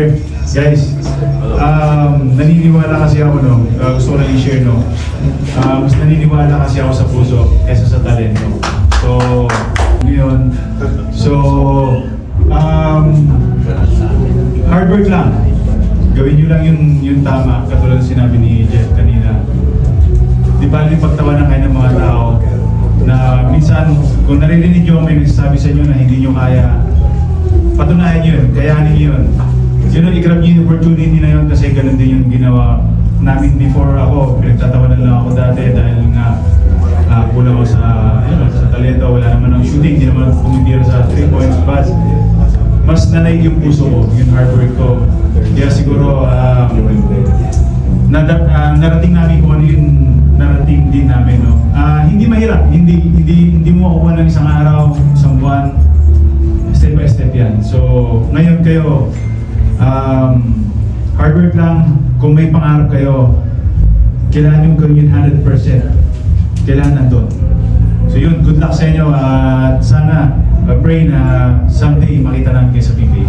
Sir, guys, naniniwala kasi ako, no, gusto ko lang i-share, no, mas naniniwala kasi ako sa puso kaysa sa talento. So, yun. So, hard work lang. Gawin nyo lang yung tama, katulad ng sinabi ni Jeff kanina. Di ba yung pagtawanan kayo ng mga tao na minsan, kung naririnig nyo may nagsasabi sa inyo na hindi nyo kaya, patunayan nyo yun, kayanin nyo yun. Yun ang i-grab nyo yung opportunity na yun kasi ganun din yung ginawa namin before ako. Pinagtatawanan lang ako dati dahil nga kulang ako sa talento, wala naman ang shooting, hindi naman pumitira sa 3 points, but mas nanay yung puso ko, yung hard work ko. Kaya siguro, narating namin kung ano yung narating din namin, no? Hindi mahirap, hindi mo makukuha ng isang araw, isang buwan, step by step yan. So, ngayon kayo, hard work lang, kung may pangarap kayo, kailangan yung gawin 100%. Kailangan nandun. So yun, good luck sa inyo at sana pray na someday makita namin kayo sa PBA.